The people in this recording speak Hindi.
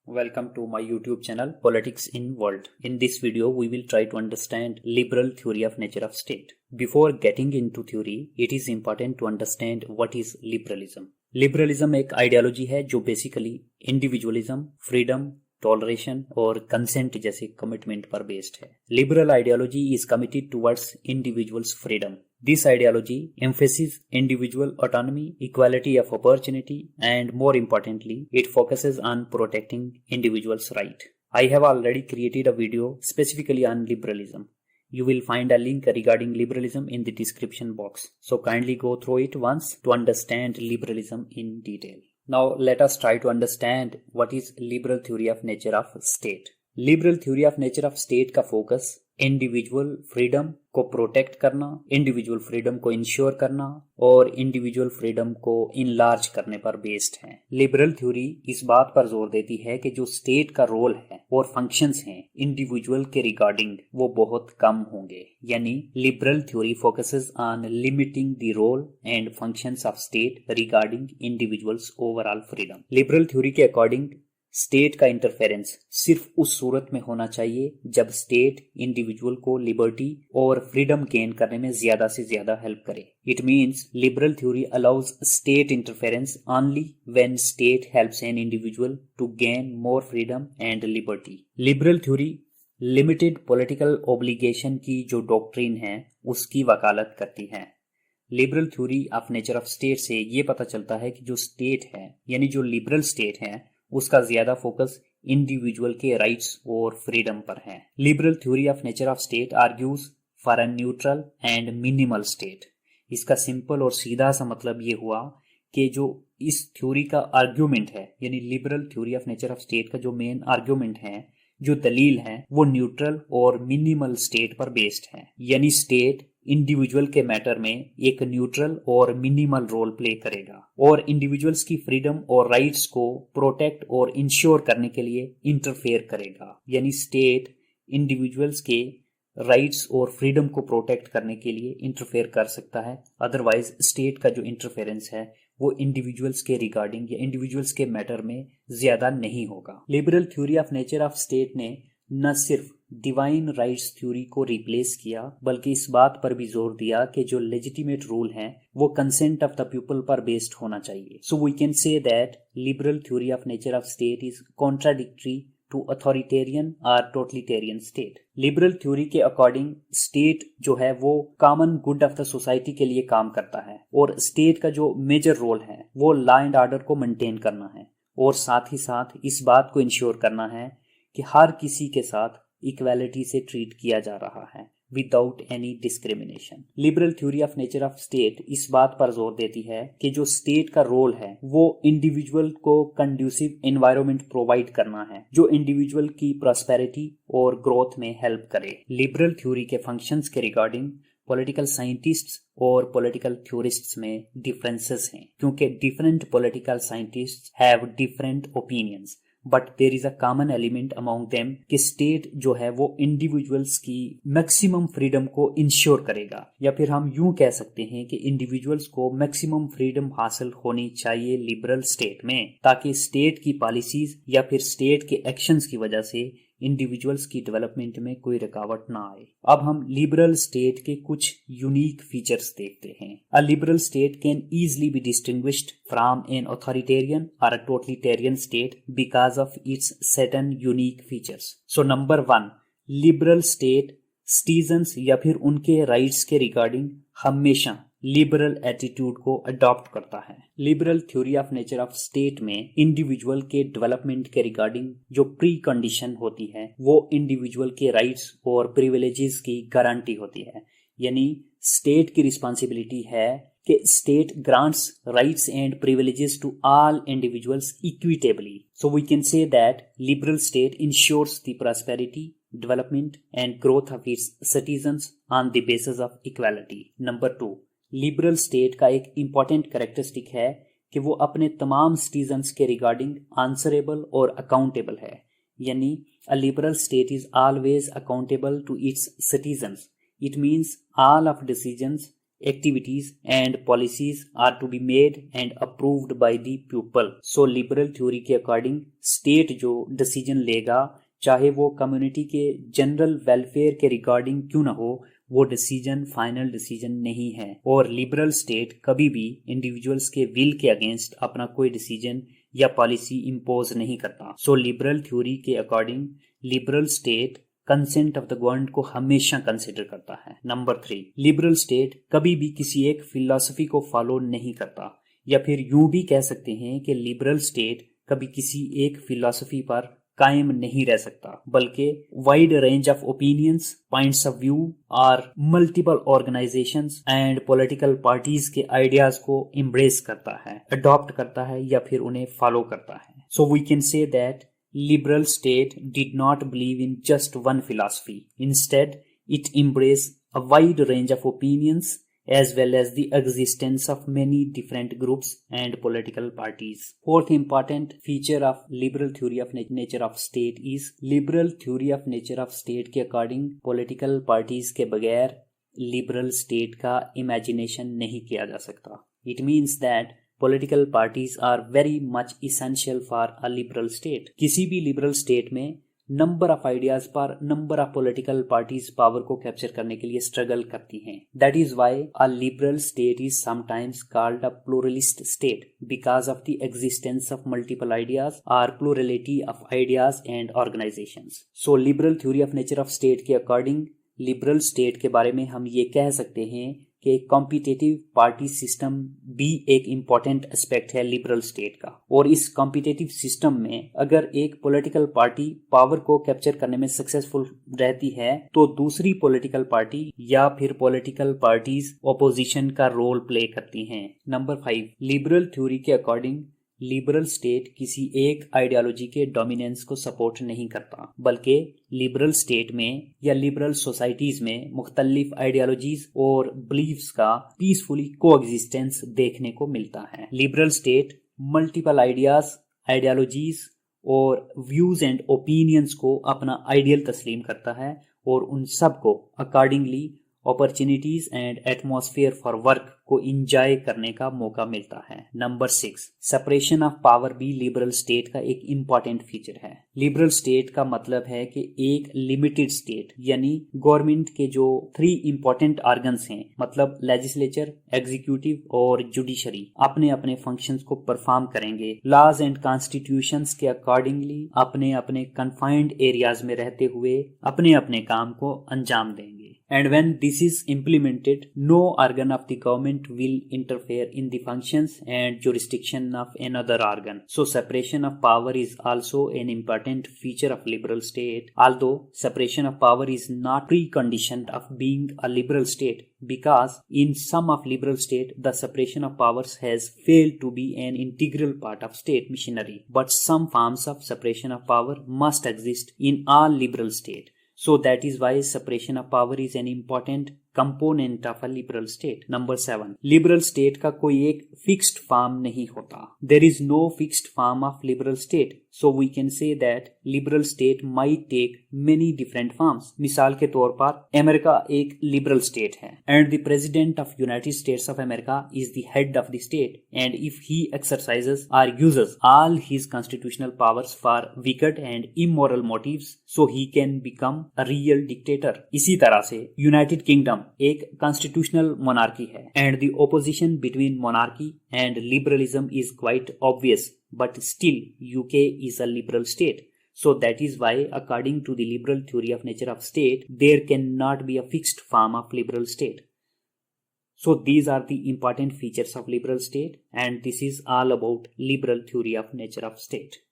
Welcome to my YouTube channel Politics in World. In this video we will try to understand liberal theory of nature of state. Before getting into theory, it is important to understand what is liberalism. Liberalism एक आइडियोलॉजी है जो बेसिकली इंडिविजुअलिज्म, फ्रीडम, टॉलरेशन और कंसेंट जैसे कमिटमेंट पर बेस्ड है. Liberal ideology is committed towards individuals freedom. This ideology emphasizes individual autonomy, equality of opportunity, and more importantly, it focuses on protecting individuals' right. I have already created a video specifically on liberalism. You will find a link regarding liberalism in the description box. So kindly go through it once to understand liberalism in detail. Now let us try to understand what is liberal theory of nature of state. Liberal theory of nature of state का फोकस इंडिविजुअल फ्रीडम को प्रोटेक्ट करना, इंडिविजुअल फ्रीडम को इंश्योर करना और इंडिविजुअल फ्रीडम को इनलार्ज करने पर बेस्ड है. लिबरल थ्योरी इस बात पर जोर देती है कि जो स्टेट का रोल है और फंक्शंस हैं इंडिविजुअल के रिगार्डिंग वो बहुत कम होंगे. यानी liberal theory focuses on limiting the role and functions of state regarding individuals overall freedom. Liberal theory के अकॉर्डिंग स्टेट का इंटरफेरेंस सिर्फ उस सूरत में होना चाहिए जब स्टेट इंडिविजुअल को लिबर्टी और फ्रीडम गेन करने में ज्यादा से ज्यादा हेल्प करे. It means liberal theory allows state interference only when state helps an individual to gain more freedom and liberty. Liberal theory limited political obligation की जो डॉक्ट्रिन है उसकी वकालत करती है. Liberal theory of nature of state से ये पता चलता है कि जो स्टेट है यानी जो लिबरल स्टेट है उसका ज्यादा फोकस इंडिविजुअल के राइट्स और फ्रीडम पर है. Liberal theory of nature of state argues for a neutral and minimal state. इसका सिंपल और सीधा सा मतलब ये हुआ कि जो इस थ्योरी का आर्ग्यूमेंट है यानी liberal theory of nature of state का जो मेन आर्ग्यूमेंट है, जो दलील है, वो न्यूट्रल और मिनिमल स्टेट पर बेस्ड है. यानी स्टेट इंडिविजुअल के मैटर में एक न्यूट्रल और मिनिमल रोल प्ले करेगा और इंडिविजुअल्स की फ्रीडम और राइट्स को प्रोटेक्ट और इंश्योर करने के लिए इंटरफेयर करेगा. यानी स्टेट इंडिविजुअल्स के राइट्स और फ्रीडम को प्रोटेक्ट करने के लिए इंटरफेयर कर सकता है. अदरवाइज स्टेट का जो इंटरफेरेंस है वो इंडिविजुअल्स के रिगार्डिंग या इंडिविजुअल्स के मैटर में ज्यादा नहीं होगा. Liberal theory of nature of state ने न सिर्फ डिवाइन राइट्स थ्योरी को रिप्लेस किया बल्कि इस बात पर भी जोर दिया कि जो लेजिटिमेट रूल है वो कंसेंट ऑफ द पीपल पर बेस्ड होना चाहिए. So we can say that liberal theory of nature of state is contradictory to authoritarian और टोटलिटेरियन स्टेट. लिबरल थ्योरी के अकॉर्डिंग स्टेट जो है वो common good of the society के लिए काम करता है और स्टेट का जो मेजर रोल है वो लॉ एंड ऑर्डर को मेंटेन करना है और साथ ही साथ इस बात को इंश्योर करना है कि हर किसी के साथ इक्वालिटी से ट्रीट किया जा रहा है without any discrimination. Liberal theory of nature of state इस बात पर जोर देती है कि जो स्टेट का रोल है वो इंडिविजुअल को कंड्यूसिव एनवायरनमेंट प्रोवाइड करना है जो इंडिविजुअल की प्रॉस्पेरिटी और ग्रोथ में हेल्प करे. लिबरल थ्योरी के फंक्शंस के रिगार्डिंग पॉलिटिकल साइंटिस्ट्स और पॉलिटिकल थ्योरिस्ट्स में डिफरेंसेस हैं क्योंकि different political scientists have different opinions but there is a common element among them कि स्टेट जो है वो इंडिविजुअल्स की मैक्सिमम फ्रीडम को इंश्योर करेगा या फिर हम यूं कह सकते हैं कि इंडिविजुअल्स को मैक्सिमम फ्रीडम हासिल होनी चाहिए लिबरल स्टेट में ताकि स्टेट की पॉलिसीज या फिर स्टेट के एक्शंस की वजह से इंडिविजुअल्स की डेवलपमेंट में कोई रुकावट ना आए. अब हम लिबरल स्टेट के कुछ यूनिक फीचर्स देखते हैं. A liberal state can easily be distinguished from an authoritarian और a totalitarian state because of its certain unique features. So number 1, liberal state citizens या फिर उनके राइट्स के रिगार्डिंग हमेशा लिबरल एटीट्यूड को अडॉप्ट करता है. Liberal theory of nature of state में इंडिविजुअल के डेवलपमेंट के रिगार्डिंग जो प्री कंडीशन होती है वो इंडिविजुअल के राइट्स और प्रिविलेजेस की गारंटी होती है. यानी स्टेट की रिस्पॉन्सिबिलिटी है कि state grants rights and privileges to all individuals equitably. So we can say that liberal state ensures the prosperity, development and growth of its citizens on the basis of equality. Number 2, liberal state का एक इम्पॉर्टेंट कैरेक्टरिस्टिक है कि वो अपने तमाम सिटीजन्स के रिगार्डिंग आंसरेबल और अकाउंटेबल है. यानी a liberal state is always accountable to its citizens. It means all of decisions activities and policies are to be made and approved by the pupil. So liberal theory के according state जो decision लेगा, चाहे वो कम्युनिटी के जनरल वेलफेयर के रिगार्डिंग क्यों ना हो, वो डिसीजन फाइनल डिसीजन नहीं है। और लिबरल स्टेट कभी भी इंडिविजुअल्स के विल के अगेंस्ट अपना कोई डिसीजन या पॉलिसी इम्पोज नहीं करता। सो लिबरल थ्योरी के according liberal state consent of the government को हमेशा कंसिडर करता है। नंबर 3, लिबरल स्टेट कभी भी किसी एक फिलॉसफी को फॉलो नहीं करता, या फिर यूं भी कह सकते हैं कि लिबरल स्टेट कभी किसी एक फिलॉसफी पर कायम नहीं रह सकता, बल्कि wide range of opinions, points of view और multiple organisations and political parties के आइडियाज को एम्ब्रेस करता है, अडॉप्ट करता है या फिर उन्हें फॉलो करता है। So we can say that liberal state did not believe in just one philosophy. Instead, it embraced a wide range of opinions as well as the existence of many different groups and political parties. Fourth important feature of liberal theory of nature of state is liberal theory of nature of state के according political parties के बगैर liberal state का imagination नहीं किया जा सकता. It means that political parties are very much essential for a liberal state. किसी भी liberal state में नंबर ऑफ आइडियाज पर number of political parties power को कैप्चर करने के लिए स्ट्रगल करती हैं। That is why a liberal state is sometimes called a pluralist state because of the existence of multiple ideas और plurality of ideas and organisations. So liberal theory of nature of state के अकॉर्डिंग लिबरल स्टेट के बारे में हम ये कह सकते हैं कि कॉम्पिटिटिव पार्टी सिस्टम भी एक इम्पॉर्टेंट एस्पेक्ट है लिबरल स्टेट का। और इस कॉम्पिटिटिव सिस्टम में अगर एक पॉलिटिकल पार्टी पावर को कैप्चर करने में सक्सेसफुल रहती है तो दूसरी पॉलिटिकल पार्टी या फिर पॉलिटिकल पार्टीज ऑपोजिशन का रोल प्ले करती हैं। नंबर 5, लिबरल थ्योरी के अकॉर्डिंग लिबरल स्टेट किसी एक आइडियोलॉजी के डोमिनेंस को सपोर्ट नहीं करता, बल्कि लिबरल स्टेट में या लिबरल सोसाइटीज में मुख्तलिफ आइडियोलॉजीज और बिलीफ्स का पीसफुली कोएग्जिस्टेंस देखने को मिलता है। Liberal state multiple ideas, ideologies और व्यूज एंड ओपिनियंस को अपना आइडियल तस्लीम करता है और उन सब को accordingly opportunities and atmosphere for work को इंजॉय करने का मौका मिलता है। नंबर 6, सेपरेशन ऑफ पावर भी लिबरल स्टेट का एक इम्पॉर्टेंट फीचर है। लिबरल स्टेट का मतलब है कि एक लिमिटेड स्टेट यानी गवर्नमेंट के जो 3 इम्पॉर्टेंट ऑर्गन्स हैं, मतलब लेजिस्लेचर, एग्जीक्यूटिव और जुडिशरी, अपने अपने फंक्शंस को परफॉर्म करेंगे, लॉज एंड कॉन्स्टिट्यूशंस के अकॉर्डिंगली अपने अपने कन्फाइंड एरियाज में रहते हुए अपने अपने काम को अंजाम देंगे। And when this is implemented, no organ of the government will interfere in the functions and jurisdiction of another organ. So separation of power is also an important feature of liberal state, although separation of power is not precondition of being a liberal state, because in some of liberal state the separation of powers has failed to be an integral part of state machinery, but some forms of separation of power must exist in all liberal state. So that is why separation of power is an important component of a liberal state. Number 7, liberal state का कोई एक fixed form नहीं होता. There is no fixed form of liberal state. So we can say that liberal state might take many different forms. मिसाल के तौर पर अमेरिका एक liberal state है and the president of United States of America is the head of the state, and if he exercises or uses all his constitutional powers for wicked and immoral motives, so he can become a real dictator. इसी तरह से United Kingdom एक constitutional monarchy है and the opposition between monarchy and liberalism is quite obvious, but still UK is a liberal state. So that is why according to the liberal theory of nature of state, there cannot be a fixed form of liberal state. So these are the important features of liberal state, and this is all about liberal theory of nature of state.